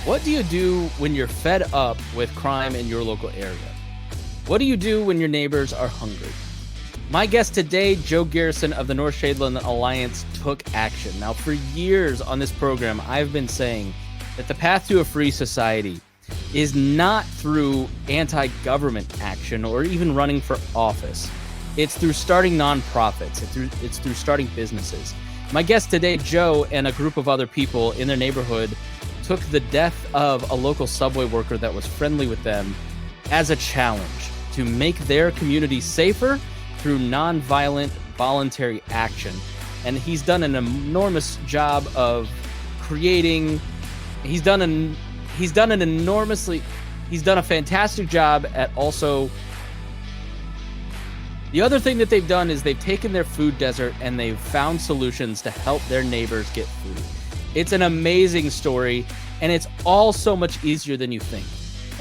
What do you do when you're fed up with crime in your local area? What do you do when your neighbors are hungry? My guest today, Joe Garrison of the North Shadeland Alliance, took action. Now, for years on this program, I've been saying that the path to a free society is not through anti-government action or even running for office. It's through starting nonprofits. It's through starting businesses. My guest today, Joe, and a group of other people in their neighborhood took the death of a local subway worker that was friendly with them as a challenge to make their community safer through nonviolent, voluntary action. And he's done an enormous job of creating. He's done a fantastic job at also. The other thing that they've done is they've taken their food desert and they've found solutions to help their neighbors get food. It's an amazing story, and it's all so much easier than you think.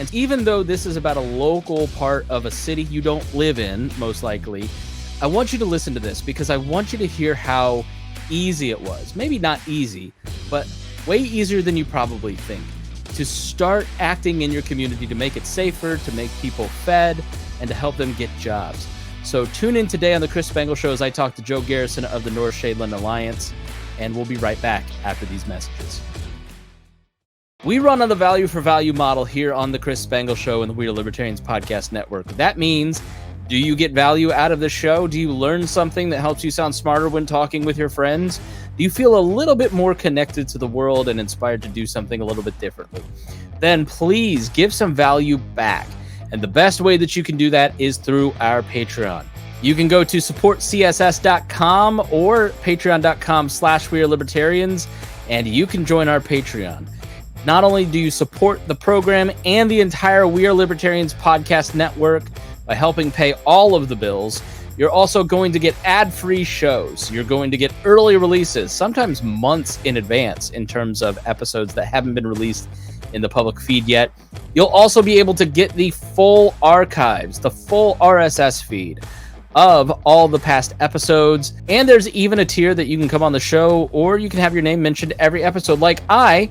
And even though this is about a local part of a city you don't live in, most likely, I want you to listen to this because I want you to hear how easy it was. Maybe not easy, but way easier than you probably think. To start acting in your community to make it safer, to make people fed, and to help them get jobs. So tune in today on the Chris Spangle Show as I talk to Joe Garrison of the North Shadeland Alliance, and we'll be right back after these messages. We run on the value for value model here on the Chris Spangle Show and the We Are Libertarians Podcast Network. That means, do you get value out of the show? Do you learn something that helps you sound smarter when talking with your friends? Do you feel a little bit more connected to the world and inspired to do something a little bit differently? Then please give some value back. And the best way that you can do that is through our Patreon. You can go to supportcss.com or patreon.com/wearelibertarians, and you can join our Patreon. Not only do you support the program and the entire We Are Libertarians podcast network by helping pay all of the bills, you're also going to get ad-free shows. You're going to get early releases, sometimes months in advance in terms of episodes that haven't been released in the public feed yet. You'll also be able to get the full archives, the full RSS feed of all the past episodes. And there's even a tier that you can come on the show, or you can have your name mentioned every episode like I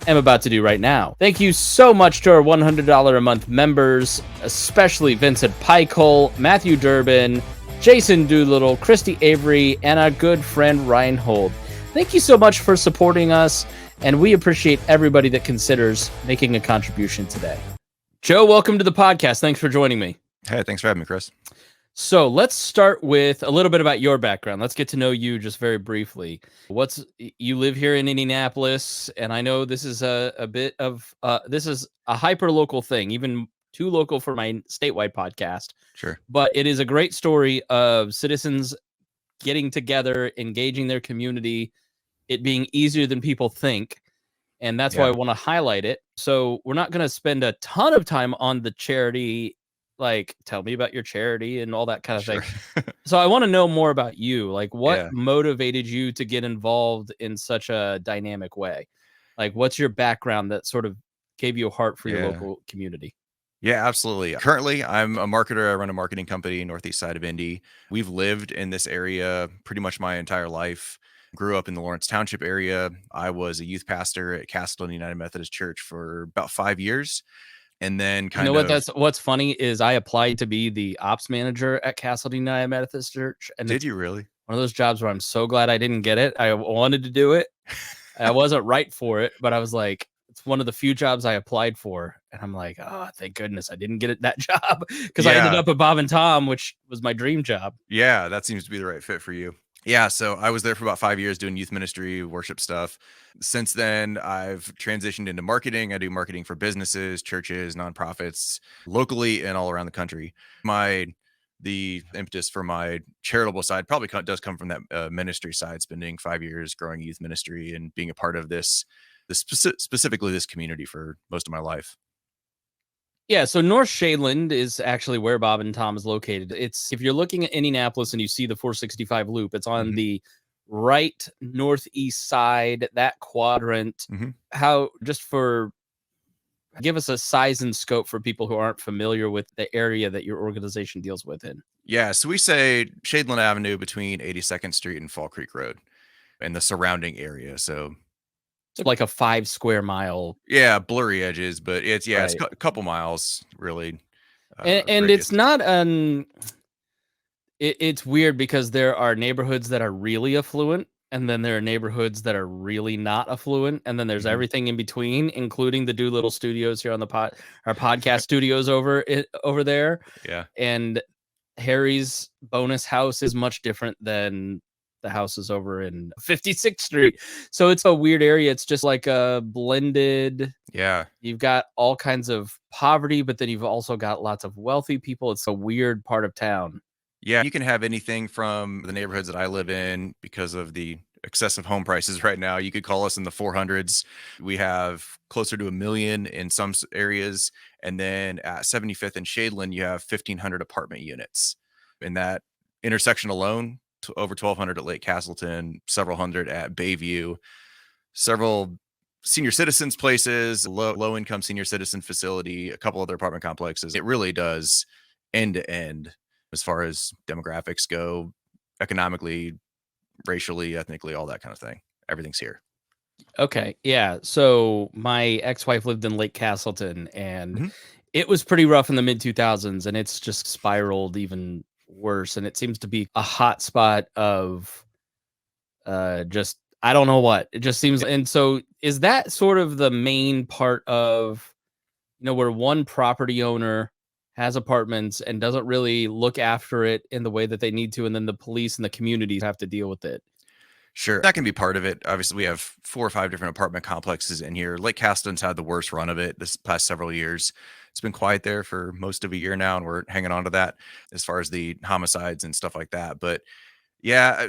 am about to do right now. Thank you so much to our $100 a month members, especially Vincent Pikehole, Matthew Durbin, Jason Doolittle, Christy Avery, and our good friend Reinhold. Thank you so much for supporting us, and we appreciate everybody that considers making a contribution today. Joe, welcome to the podcast. Thanks for joining me. Hey, thanks for having me, Chris. So let's start with a little bit about your background. Let's get to know you just very briefly. You live here in Indianapolis, and I know this is this is a hyper local thing, even too local for my statewide podcast. Sure. But it is a great story of citizens getting together, engaging their community, it being easier than people think. And that's why I want to highlight it. So we're not going to spend a ton of time on the charity, like tell me about your charity and all that kind of thing. So I want to know more about you. Like, what motivated you to get involved in such a dynamic way? Like, what's your background that sort of gave you a heart for your local community? Yeah, absolutely. Currently, I'm a marketer. I run a marketing company, northeast side of Indy. We've lived in this area pretty much my entire life. Grew up in the Lawrence Township area. I was a youth pastor at Castleton United Methodist Church for about 5 years. And then what's funny is I applied to be the ops manager at Castleton United Methodist Church. And did you really? One of those jobs where I'm so glad I didn't get it. I wanted to do it. I wasn't right for it, but I was like, it's one of the few jobs I applied for. And I'm like, oh, thank goodness I didn't get that job because I ended up at Bob and Tom, which was my dream job. Yeah, that seems to be the right fit for you. Yeah, so I was there for about 5 years doing youth ministry, worship stuff. Since then, I've transitioned into marketing. I do marketing for businesses, churches, nonprofits, locally and all around the country. The impetus for my charitable side probably does come from that ministry side, spending 5 years growing youth ministry and being a part of specifically this community for most of my life. Yeah, so North Shadeland is actually where Bob and Tom is located. It's, if you're looking at Indianapolis and you see the 465 loop, it's on the right northeast side, that quadrant. Give us a size and scope for people who aren't familiar with the area that your organization deals with in. Yeah, so we say Shadeland Avenue between 82nd Street and Fall Creek Road and the surrounding area. So So like a 5 square mile. Yeah, blurry edges, but it's Right. a couple miles really. And it's Radius. not it's weird because there are neighborhoods that are really affluent, and then there are neighborhoods that are really not affluent, and then there's Mhm. everything in between, including the Doolittle Studios here on the our podcast studios over there. Yeah. And Harry's bonus house is much different than the houses over in 56th Street. So it's a weird area. It's just like a blended. Yeah. You've got all kinds of poverty, but then you've also got lots of wealthy people. It's a weird part of town. Yeah, you can have anything from the neighborhoods that I live in because of the excessive home prices right now. You could call us in the 400s. We have closer to 1 million in some areas. And then at 75th and Shadeland, you have 1,500 apartment units. In that intersection alone, over 1,200 at Lake Castleton, several hundred at Bayview, several senior citizens places, low income senior citizen facility, a couple other apartment complexes. It really does end to end as far as demographics go, economically, racially, ethnically, all that kind of thing. Everything's here. Okay. Yeah. So my ex-wife lived in Lake Castleton, and Mhm. it was pretty rough in the mid 2000s, and it's just spiraled even worse. And it seems to be a hot spot of just I don't know what. It just seems. And so is that sort of the main part of, where one property owner has apartments and doesn't really look after it in the way that they need to, and then the police and the communities have to deal with it? Sure. That can be part of it. Obviously, we have 4 or 5 different apartment complexes in here. Lake Castleton's had the worst run of it this past several years. It's been quiet there for most of a year now, and we're hanging on to that as far as the homicides and stuff like that. But yeah,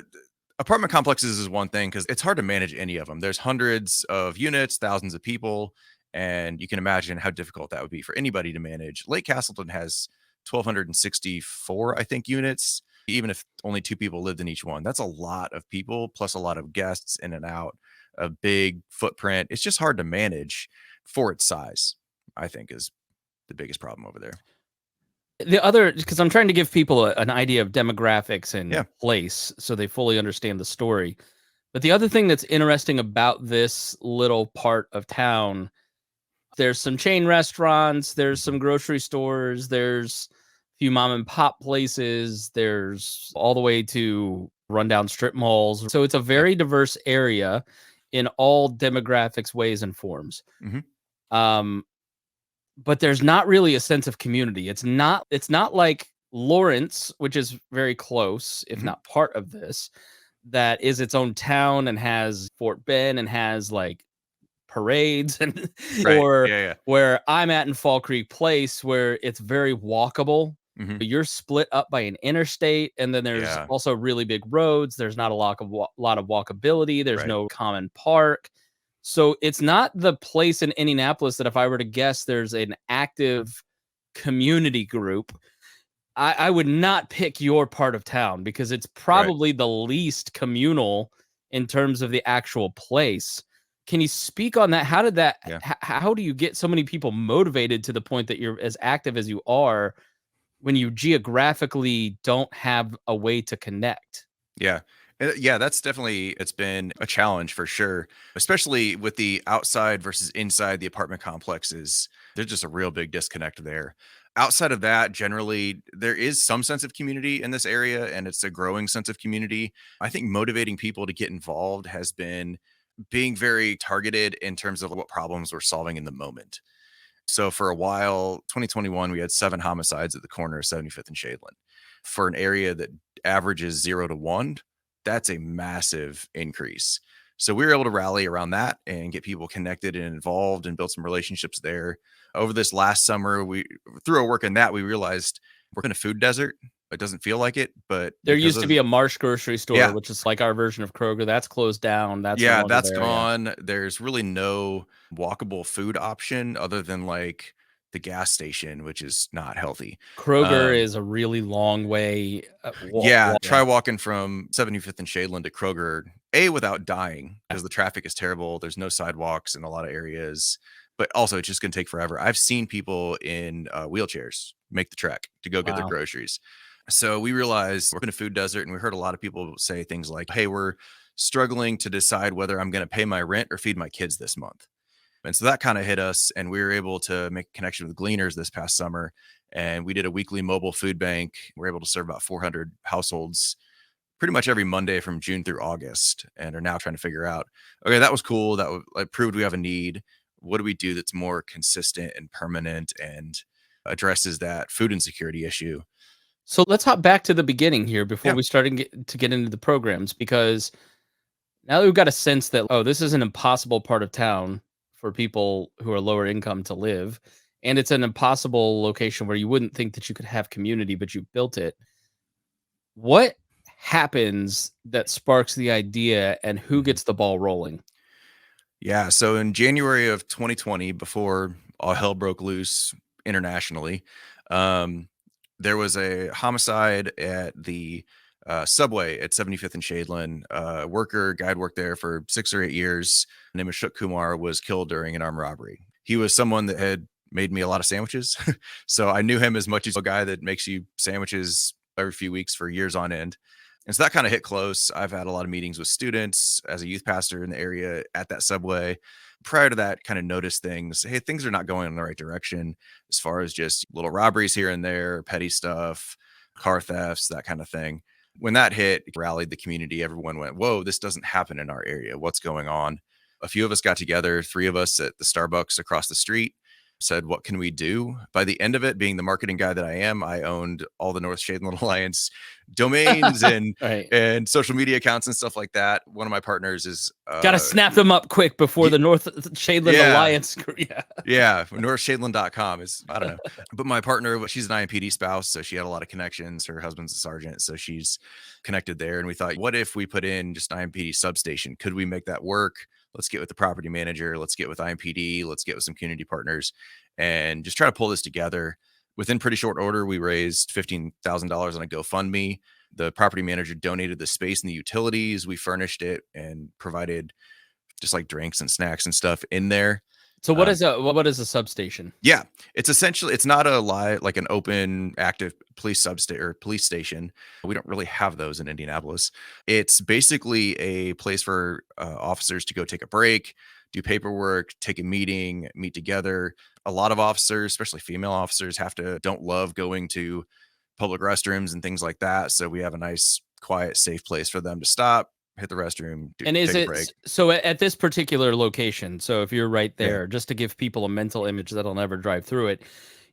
apartment complexes is one thing because it's hard to manage any of them. There's hundreds of units, thousands of people, and you can imagine how difficult that would be for anybody to manage. Lake Castleton has 1,264, I think, units. Even if only 2 people lived in each one, that's a lot of people plus a lot of guests in and out, a big footprint. It's just hard to manage for its size, I think, is the biggest problem over there. The other, because I'm trying to give people an idea of demographics Yeah. and place so they fully understand the story. But the other thing that's interesting about this little part of town, there's some chain restaurants, there's some Mhm. grocery stores, there's a few mom and pop places, there's all the way to rundown strip malls. So it's a Yeah. very diverse area in all demographics, ways, and forms. Mhm. Um, but there's not really a sense of community. It's not like Lawrence, which is very close, if Mhm. not part of this, that is its own town and has Fort Ben and has like parades and Right. or Yeah, yeah. where I'm at in Fall Creek Place where it's very walkable. Mhm. You're split up by an interstate, and then there's Yeah. also really big roads. There's not a lot of walkability. There's Right. no common park. So it's not the place in Indianapolis that if I were to guess there's an active community group, I would not pick your part of town because it's Right. probably the least communal in terms of the actual place. Can you speak on that? How did that Yeah. how do you get so many people motivated to the point that you're as active as you are when you geographically don't have a way to connect? Yeah. Yeah, that's definitely it's been a challenge for sure, especially with the outside versus inside the apartment complexes. There's just a real big disconnect there. Outside of that, generally, there is some sense of community in this area, and it's a growing sense of community. I think motivating people to get involved has been being very targeted in terms of what problems we're solving in the moment. So for a while, 2021, we had 7 homicides at the corner of 75th and Shadeland. For an area that averages 0 to 1, that's a massive increase. So we were able to rally around that and get people connected and involved and build some relationships there. Over this last summer, we through our work in that, we realized we're in a food desert. It doesn't feel like it, but There because used to of be a Marsh grocery store, yeah, which is like our version of Kroger. That's closed down. That's no yeah, longer that's there. Yeah. gone. There's really no walkable food option other than like the gas station, which is not healthy. Kroger Um, is a really long way. yeah, Yeah. try walking from 75th and Shadeland to Kroger, A, without dying because the traffic is terrible. There's no sidewalks in a lot of areas, but also it's just going to take forever. I've seen people in wheelchairs make the trek to go get their Wow. groceries. So we realized we're in a food desert, and we heard a lot of people say things like, hey, we're struggling to decide whether I'm going to pay my rent or feed my kids this month. And so that kind of hit us, and we were able to make a connection with Gleaners this past summer. And we did a weekly mobile food bank. We're able to serve about 400 households pretty much every Monday from June through August, and are now trying to figure out, okay, that was cool. That like proved we have a need. What do we do that's more consistent and permanent and addresses that food insecurity issue? So let's hop back to the beginning here before Yeah. we start to get into the programs, because now that we've got a sense that, oh, this is an impossible part of town for people who are lower income to live, and it's an impossible location where you wouldn't think that you could have community, but you built it. What happens that sparks the idea, and who Mhm. gets the ball rolling? Yeah. So in January of 2020, before all hell broke loose internationally, um, there was a homicide at the subway at 75th and Shadeland. Worker, guy had worked there for 6 or 8 years. Name of Shuk Kumar was killed during an armed robbery. He was someone that had made me a lot of sandwiches. So I knew him as much as a guy that makes you sandwiches every few weeks for years on end. And so that kind of hit close. I've had a lot of meetings with students as a youth pastor in the area at that subway. Prior to that, kind of noticed things. Hey, things are not going in the right direction as far as just little robberies here and there, petty stuff, car thefts, that kind of thing. When that hit, rallied the community. Everyone went, whoa, this doesn't happen in our area. What's going on? A few of us got together, 3 of us at the Starbucks across the street, said, what can we do? By the end of it, being the marketing guy that I am, I owned all the North Shadeland Alliance domains and Right. and social media accounts and stuff like that. One of my partners is Got to snap them up quick before the North Shadeland yeah, Alliance. Yeah. yeah, northshadeland.com is, I don't know. But my partner, she's an IMPD spouse, so she had a lot of connections. Her husband's a sergeant, so she's connected there. And we thought, what if we put in just IMPD substation? Could we make that work? Let's get with the property manager. Let's get with IMPD. Let's get with some community partners and just try to pull this together. Within pretty short order, we raised $15,000 on a GoFundMe. The property manager donated the space and the utilities. We furnished it and provided just like drinks and snacks and stuff in there. So Um, what is a substation? yeah, it's essentially, it's not a live, like an open active police substation or police station. We don't really have those in Indianapolis. It's basically a place for officers to go take a break, do paperwork, take a meeting, meet together. A lot of officers, especially female officers, don't love going to public restrooms and things like that. So we have a nice, quiet, safe place for them to stop, hit the restroom, And is take a it break. so at this particular location? So if you're right Yeah. there, just to give people a mental image that'll never drive through it,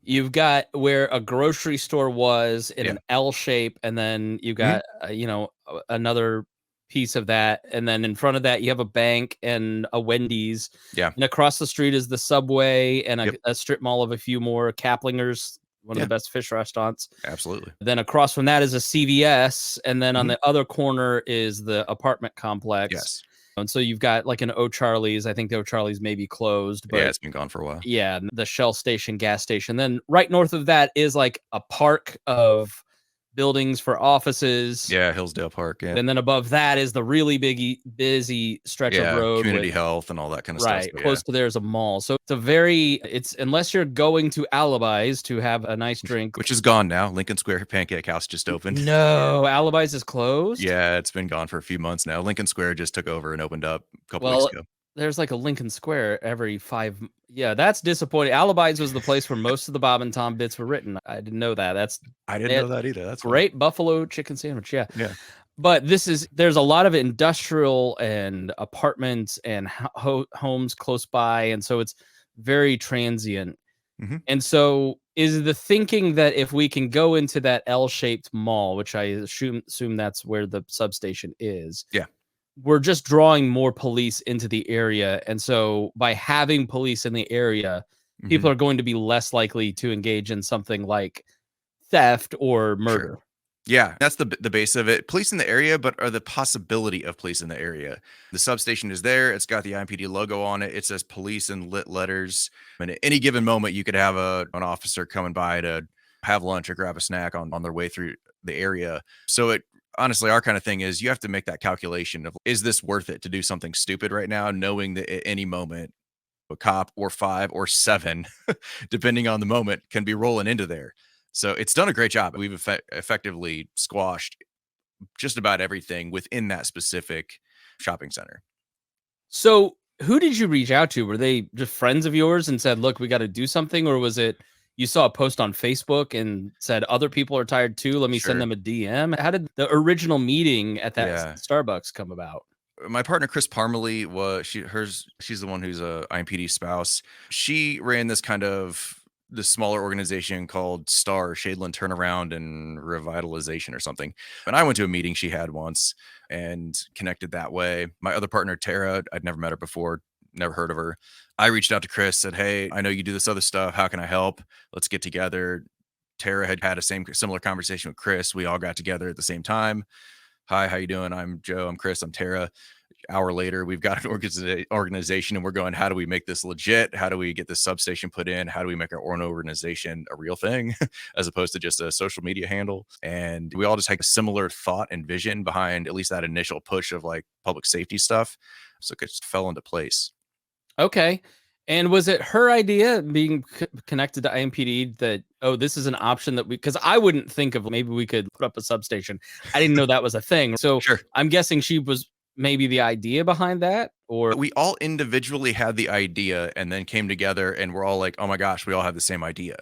you've got where a grocery store was in Yeah. an L shape, and then you Mhm. got another piece of that, and then in front of that you have a bank and a Wendy's, Yeah. and across the street is the Subway and Yep. a strip mall of a few more Kaplinger's, one of the Yeah. best fish restaurants. Absolutely. Then across from that is a CVS, and then on Mhm. the other corner is the apartment complex. Yes. And so you've got like an O'Charlie's. I think the O'Charlie's may be closed, Yeah, but it's been gone for a while. yeah, the Shell station, gas station. Then right north of that is like a park of buildings for offices. Yeah, Hillsdale Park, yeah. And then above that is the really busy stretch of Yeah, road with community health and all that kind of stuff, right so yeah. close to there is a mall. So it's unless you're going to Alibis to have a nice drink. Which is gone now. Lincoln Square Pancake House just opened. No, Alibis is closed. Yeah, it's been gone for a few months now. Lincoln Square just took over and opened up a couple weeks Well, ago. there's like a Lincoln Square every yeah, that's disappointing. Alibis was the place where most of the Bob and Tom bits were written. I didn't know that. I They didn't had know that either, that's funny. great buffalo chicken sandwich, yeah. Yeah. But there's a lot of industrial and apartments and homes close by, and so it's very transient. Mhm. And so is the thinking that if we can go into that L-shaped mall, which I assume that's where the substation is, Yeah. we're just drawing more police into the area. And so by having police in the area, people Mhm. are going to be less likely to engage in something like theft or murder. Sure. Yeah, that's the base of it. Police in the area, but are the possibility of police in the area. The substation is there. It's got the IMPD logo on it. It says police in lit letters. And at any given moment, you could have an officer coming by to have lunch or grab a snack on their way through the area. So it honestly, our kind of thing is you have to make that calculation of, is this worth it to do something stupid right now, knowing that at any moment a cop or 5 or 7, depending on the moment, can be rolling into there. So it's done a great job. We've effectively squashed just about everything within that specific shopping center. So, who did you reach out to? Were they just friends of yours and said, "Look, we got to do something," or was it you saw a post on Facebook and said, "Other people are tired too. Let me send Sure. them a DM." How did the original meeting at that Yeah. Starbucks come about? My partner Chris Parmalee was she's the one who's a IMPD spouse. She ran this smaller organization called Star Shadeland Turnaround and Revitalization or something. And I went to a meeting she had once and connected that way. My other partner Tara, I'd never met her before, never heard of her. I reached out to Chris, said, "Hey, I know you do this other stuff. How can I help? Let's get together." Tara had had a similar conversation with Chris. We all got together at the same time. "Hi, how you doing? I'm Joe. I'm Chris. I'm Tara." Hour later, we've got an organization and we're going, how do we make this legit? How do we get this substation put in? How do we make our own organization a real thing as opposed to just a social media handle? And we all just had a similar thought and vision behind at least that initial push of like public safety stuff. So it just fell into place. Okay. And was it her idea being connected to IMPD that, oh, this is an option that because I wouldn't think of maybe we could put up a substation. I didn't know that was a thing. So Sure. I'm guessing she was maybe the idea behind that, or We all individually had the idea and then came together and we're all like, oh my gosh, we all have the same idea.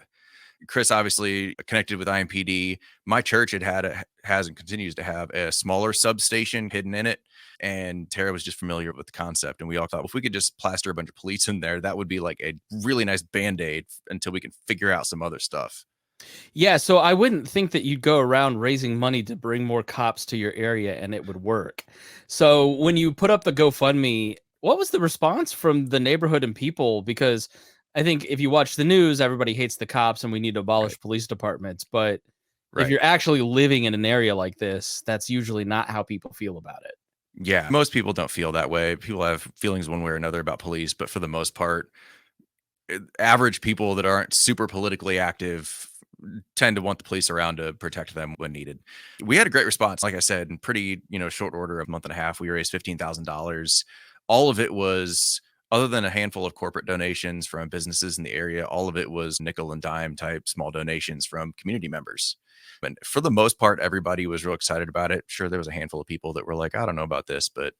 Chris obviously connected with IMPD. My church has and continues to have a smaller substation hidden in it. And Tara was just familiar with the concept. And we all thought, well, if we could just plaster a bunch of police in there, that would be like a really nice band-aid until we can figure out some other stuff. yeah, so I wouldn't think that you'd go around raising money to bring more cops to your area and it would work. So when you put up the GoFundMe, what was the response from the neighborhood and people? Because I think if you watch the news, everybody hates the cops and we need to Right. abolish police departments. But if Right. you're actually living in an area like this, that's usually not how people feel about it. Yeah. Most people don't feel that way. People have feelings one way or another about police, but for the most part, average people that aren't super politically active tend to want the police around to protect them when needed. We had a great response. Like I said, in pretty, short order of a month and a half, we raised $15,000. All of it was, other than a handful of corporate donations from businesses in the area, all of it was nickel and dime type small donations from community members. And for the most part, everybody was real excited about it. Sure, there was a handful of people that were like, I don't know about this, but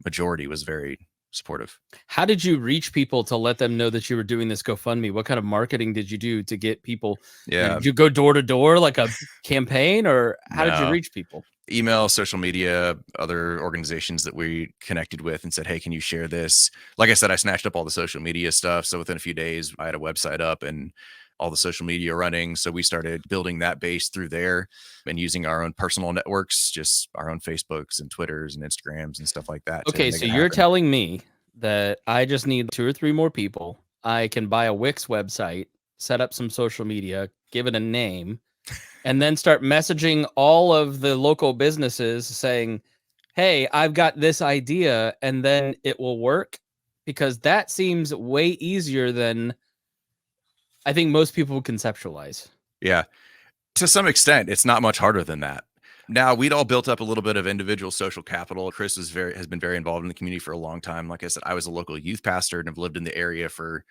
majority was very supportive. How did you reach people to let them know that you were doing this GoFundMe? What kind of marketing did you do to get people? Yeah. Did you go door to door like a campaign, or how did you No. reach people? Email, social media, other organizations that we connected with and said, hey, can you share this? Like I said, I snatched up all the social media stuff. So within a few days, I had a website up and all the social media running. So we started building that base through there and using our own personal networks, just our own Facebooks and Twitters and Instagrams and stuff like that. Okay, To make so it you're happen. telling me that I just need 2 or 3 more people. I can buy a Wix website, set up some social media, give it a name, and then start messaging all of the local businesses saying, "Hey, I've got this idea," and then it will work? Because that seems way easier than I think most people would conceptualize. Yeah. To some extent, it's not much harder than that. Now, we'd all built up a little bit of individual social capital. Chris has been very involved in the community for a long time. Like I said, I was a local youth pastor and have lived in the area for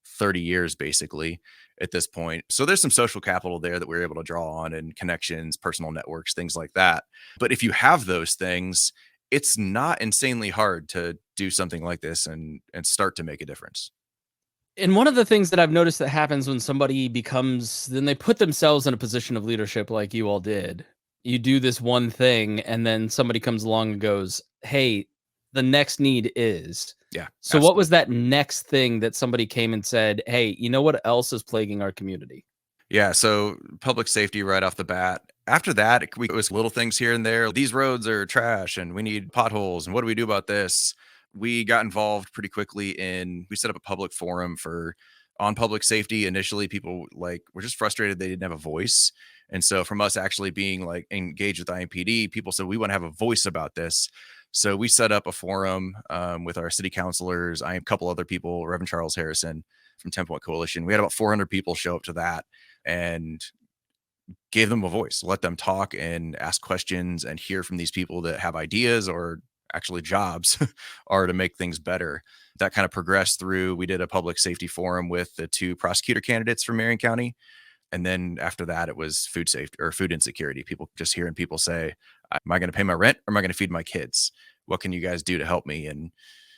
30 years, basically, at this point. So there's some social capital there that we're able to draw on and connections, personal networks, things like that. But if you have those things, it's not insanely hard to do something like this and start to make a difference. And one of the things that I've noticed that happens when somebody becomes then they put themselves in a position of leadership like you all did. You do this one thing and then somebody comes along and goes, "Hey, the next need is." Yeah, So what was absolutely. that next thing that somebody came and said, "Hey, you know what else is plaguing our community?" Yeah, so public safety right off the bat. After that, it was little things here and there. These roads are trash and we need potholes. And what do we do about this? We got involved pretty quickly we set up a public forum on public safety. Initially, people were just frustrated they didn't have a voice. And so from us actually being like engaged with IMPD, people said, we want to have a voice about this. So we set up a forum with our city councilors, a couple other people, Reverend Charles Harrison from 10 Point Coalition. We had about 400 people show up to that and gave them a voice, let them talk and ask questions and hear from these people that have ideas or actually jobs are to make things better. That kind of progressed through. We did a public safety forum with the 2 prosecutor candidates from Marion County. And then after that, it was food safety or food insecurity. People just hearing people say, am I going to pay my rent or am I going to feed my kids? what can you guys do to help me? And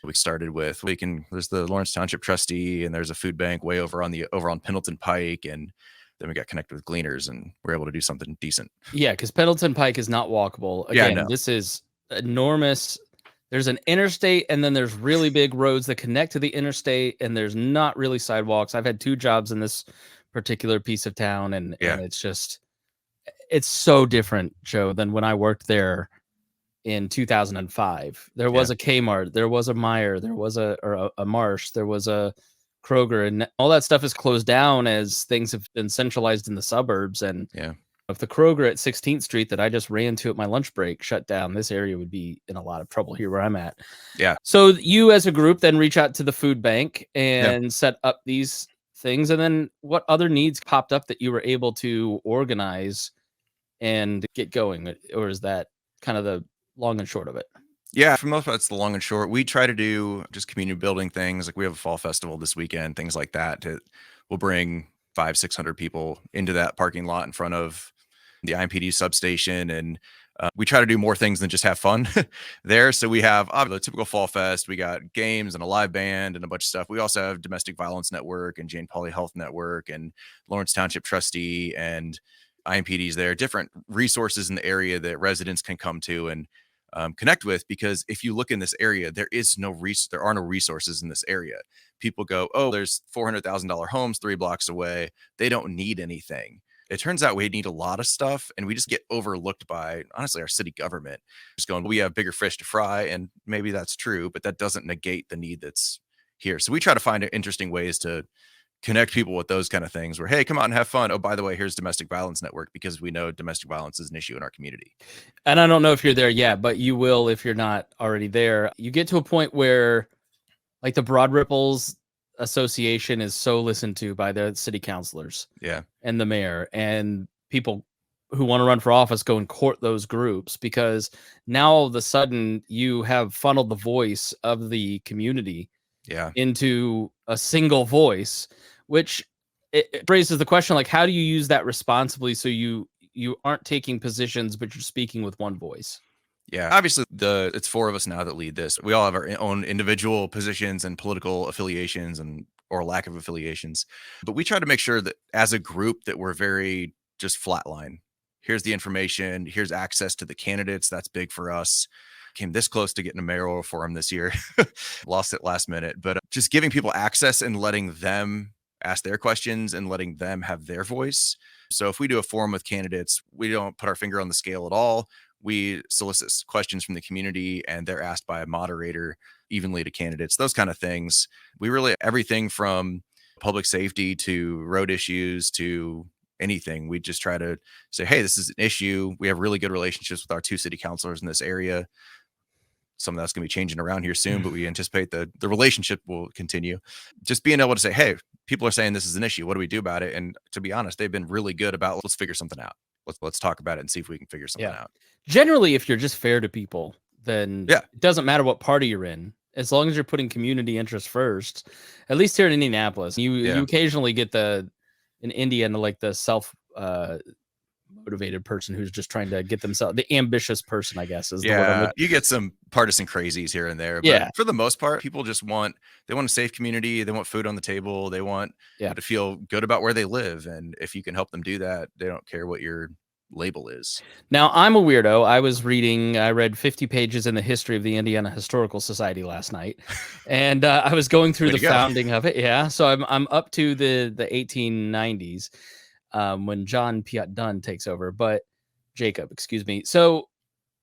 we started with, there's the Lawrence Township trustee, and there's a food bank way over on Pendleton Pike. And then we got connected with Gleaners, and we're able to do something decent. Yeah, because Pendleton Pike is not walkable. Again, no. This is enormous. There's an interstate, and then there's really big roads that connect to the interstate, and there's not really sidewalks. I've had 2 jobs in this particular piece of town, and it's so different, Joe, than when I worked there in 2005. There was a Kmart, there was a Meijer, there was a Marsh, there was a Kroger, and all that stuff is closed down as things have been centralized in the suburbs. And if the Kroger at 16th Street that I just ran to at my lunch break shut down, this area would be in a lot of trouble here where I'm at. Yeah. So you as a group then reach out to the food bank and set up these things. And then what other needs popped up that you were able to organize and get going? Or is that kind of the long and short of it? Yeah, for the most part, it's the long and short. We try to do just community building things. Like we have a fall festival this weekend, things like that. We'll bring 500-600 people into that parking lot in front of the IMPD substation. And we try to do more things than just have fun there. So we have the typical fall fest. We got games and a live band and a bunch of stuff. We also have Domestic Violence Network and Jane Pauley Health Network and Lawrence Township Trustee and IMPDs there, different resources in the area that residents can come to and connect with. Because if you look in this area, there are no resources in this area. People go, oh, there's $400,000 homes 3 blocks away. They don't need anything. It turns out we need a lot of stuff, and we just get overlooked by, honestly, our city government. Just going, we have bigger fish to fry, and maybe that's true, but that doesn't negate the need that's here. So we try to find interesting ways to connect people with those kind of things where, hey, come out and have fun. Oh, by the way, here's Domestic Violence Network, because we know domestic violence is an issue in our community. And I don't know if you're there yet, but you will if you're not already there. You get to a point where like the Broad Ripples Association is so listened to by the city councilors and the mayor, and people who want to run for office go and court those groups, because now all of a sudden you have funneled the voice of the community into a single voice, which it raises the question, like, how do you use that responsibly so you aren't taking positions but you're speaking with one voice? Yeah, obviously it's 4 of us now that lead this. We all have our own individual positions and political affiliations or lack of affiliations, but we try to make sure that as a group that we're very just flatline. Here's the information. Here's access to the candidates. That's big for us. Came this close to getting a mayoral forum this year. Lost it last minute, but just giving people access and letting them ask their questions and letting them have their voice. So if we do a forum with candidates, we don't put our finger on the scale at all. We solicit questions from the community, and they're asked by a moderator evenly to candidates, those kind of things. We really, everything from public safety to road issues to anything, we just try to say, hey, this is an issue. We have really good relationships with our 2 city councilors in this area. Some of that's going to be changing around here soon, but we anticipate the relationship will continue. Just being able to say, hey, people are saying this is an issue. What do we do about it? And to be honest, they've been really good about, let's figure something out. Let's talk about it and see if we can figure something out. Generally, if you're just fair to people, then it doesn't matter what party you're in, as long as you're putting community interest first. At least here in Indianapolis, you occasionally get in Indiana, like the self motivated person who's just trying to get themselves, the ambitious person, I guess, is the word I'm looking. You get some partisan crazies here and there, but for the most part, people just want a safe community. They want food on the table. They want to feel good about where they live. And if you can help them do that, they don't care what your label is. Now, I'm a weirdo. I read 50 pages in the history of the Indiana Historical Society last night, and I was going through the founding of it. Yeah. So I'm up to the 1890s. When John Piatt Dunn takes over, but Jacob, excuse me. So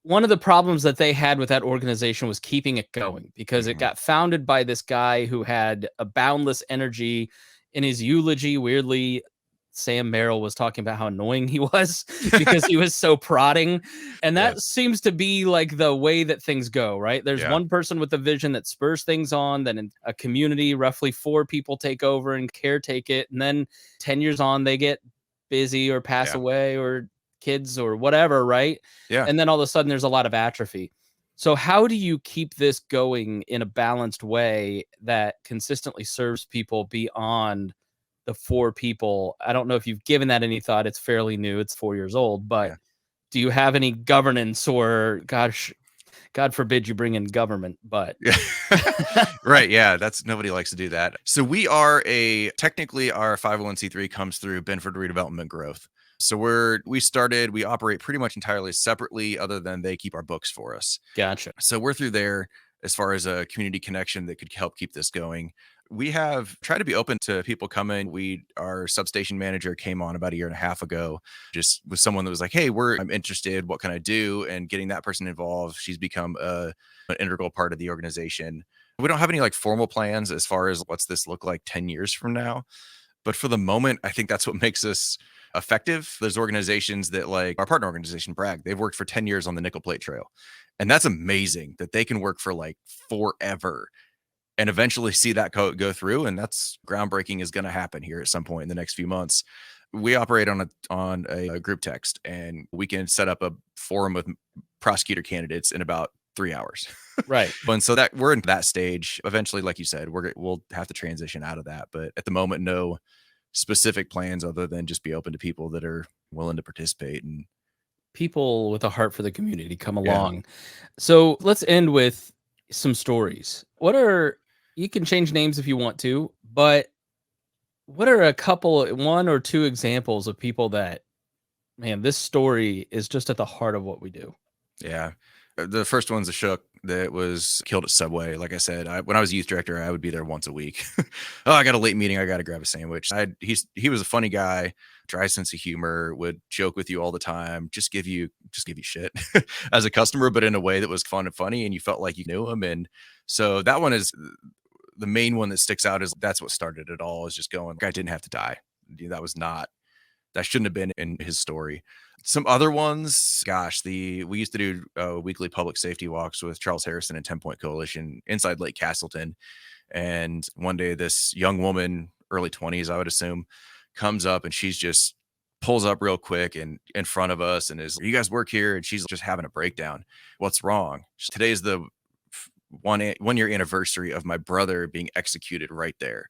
one of the problems that they had with that organization was keeping it going, because it got founded by this guy who had a boundless energy. In his eulogy, weirdly, Sam Merrill was talking about how annoying he was because he was so prodding. And that seems to be like the way that things go, right? There's one person with a vision that spurs things on, then in a community, roughly 4 people take over and caretake it. And then 10 years on, they get busy or pass away, or kids or whatever, right? And then all of a sudden there's a lot of atrophy. So how do you keep this going in a balanced way that consistently serves people beyond the 4 people? I don't know if you've given that any thought. It's fairly new. It's 4 years old, but do you have any governance or God forbid you bring in government, but Yeah. Right. Yeah. That's nobody likes to do that. So we are technically our 501c3 comes through Benford Redevelopment Growth. So we operate pretty much entirely separately other than they keep our books for us. gotcha. So we're through there as far as a community connection that could help keep this going. We have tried to be open to people coming. Our substation manager came on about a year and a half ago, just with someone that was like, "Hey, I'm interested. What can I do?" And getting that person involved, she's become an integral part of the organization. We don't have any like formal plans as far as what's this look like 10 years from now. But for the moment, I think that's what makes us effective. There's organizations that, like our partner organization, Bragg, they've worked for 10 years on the Nickel Plate Trail. And that's amazing that they can work for like forever and eventually see that go through. And that's groundbreaking is going to happen here at some point in the next few months. We operate on a group text, and we can set up a forum with prosecutor candidates in about 3 hours. Right. And so that we're in that stage. Eventually, like you said, we'll have to transition out of that. But at the moment, no specific plans other than just be open to people that are willing to participate. And People with a heart for the community come yeah, along. So let's end with some stories. You can change names if you want to, but what are one or two examples of people that, man, this story is just at the heart of what we do? yeah. The first one's a Shook that was killed at Subway. Like I said, when I was youth director, I would be there once a week. Oh, I got a late meeting. I got to grab a sandwich. He was a funny guy, dry sense of humor, would joke with you all the time, just give you shit as a customer, but in a way that was fun and funny, and you felt like you knew him. And so that one is the main one that sticks out. Is that's what started it all. Is just going, guy didn't have to die. That shouldn't have been in his story. Some other ones, gosh, we used to do weekly public safety walks with Charles Harrison and 10 Point Coalition inside Lake Castleton. And one day, this young woman, early 20s, I would assume, comes up and she's just pulls up real quick and in front of us and is, "You guys work here?" And she's just having a breakdown. "What's wrong?" "Today's the 1 year anniversary of my brother being executed right there."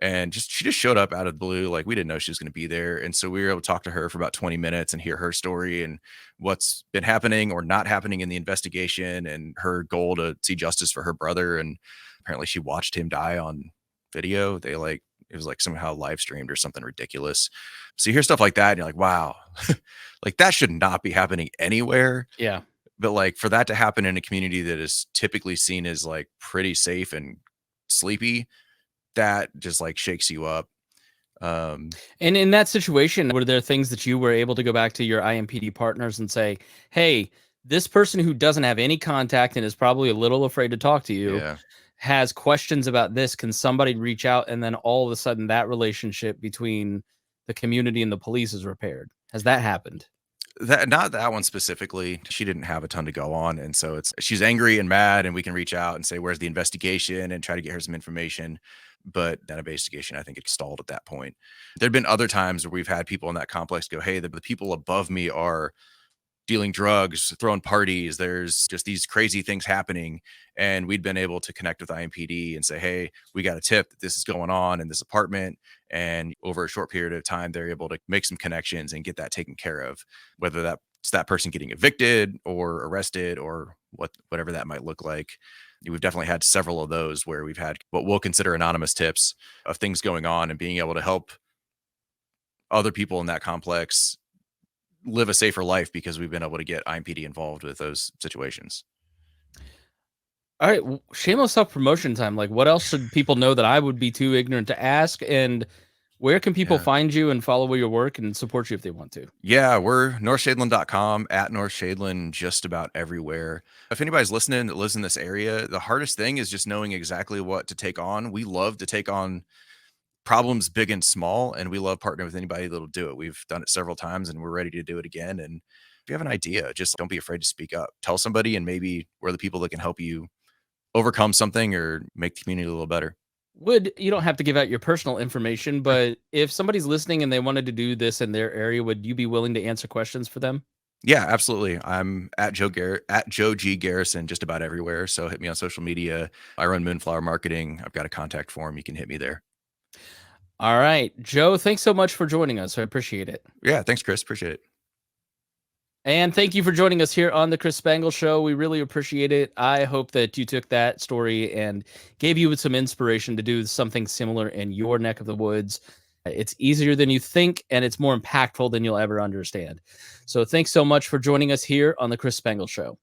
And she just showed up out of the blue. Like, we didn't know she was going to be there. And so we were able to talk to her for about 20 minutes and hear her story and what's been happening or not happening in the investigation and her goal to see justice for her brother. And apparently she watched him die on video. It was like somehow live streamed or something ridiculous. So you hear stuff like that and you're like, wow, like that should not be happening anywhere. Yeah. But like for that to happen in a community that is typically seen as like pretty safe and sleepy, that just like shakes you up. And in that situation, were there things that you were able to go back to your IMPD partners and say, "Hey, this person who doesn't have any contact and is probably a little afraid to talk to you Yeah. has questions about this. Can somebody reach out?" And then all of a sudden that relationship between the community and the police is repaired. Has that happened? Not that one specifically. She didn't have a ton to go on. And so she's angry and mad, and we can reach out and say, "Where's the investigation?" and try to get her some information. But that investigation, I think it stalled at that point. There'd been other times where we've had people in that complex go, "Hey, the people above me are dealing drugs, throwing parties. There's just these crazy things happening." And we'd been able to connect with IMPD and say, "Hey, we got a tip that this is going on in this apartment." And over a short period of time, they're able to make some connections and get that taken care of, whether that's that person getting evicted or arrested or whatever that might look like. We've definitely had several of those where we've had what we'll consider anonymous tips of things going on and being able to help other people in that complex live a safer life because we've been able to get IMPD involved with those situations. All right, shameless self-promotion time. Like, what else should people know that I would be too ignorant to ask? And where can people Yeah. find you and follow your work and support you if they want to? Yeah, we're northshadeland.com, at North Shadeland, just about everywhere. If anybody's listening that lives in this area, the hardest thing is just knowing exactly what to take on. We love to take on problems big and small, and we love partnering with anybody that'll do it. We've done it several times and we're ready to do it again. And if you have an idea, just don't be afraid to speak up. Tell somebody, and maybe we're the people that can help you overcome something or make the community a little better. You don't have to give out your personal information, but if somebody's listening and they wanted to do this in their area, would you be willing to answer questions for them? Yeah, absolutely. I'm at Joe G Garrison just about everywhere. So hit me on social media. I run Moonflower Marketing. I've got a contact form. You can hit me there. All right, Joe, thanks so much for joining us. I appreciate it. Yeah, thanks, Chris. Appreciate it. And thank you for joining us here on the Chris Spangle Show. We really appreciate it. I hope that you took that story and gave you some inspiration to do something similar in your neck of the woods. It's easier than you think, and it's more impactful than you'll ever understand. So thanks so much for joining us here on the Chris Spangle Show.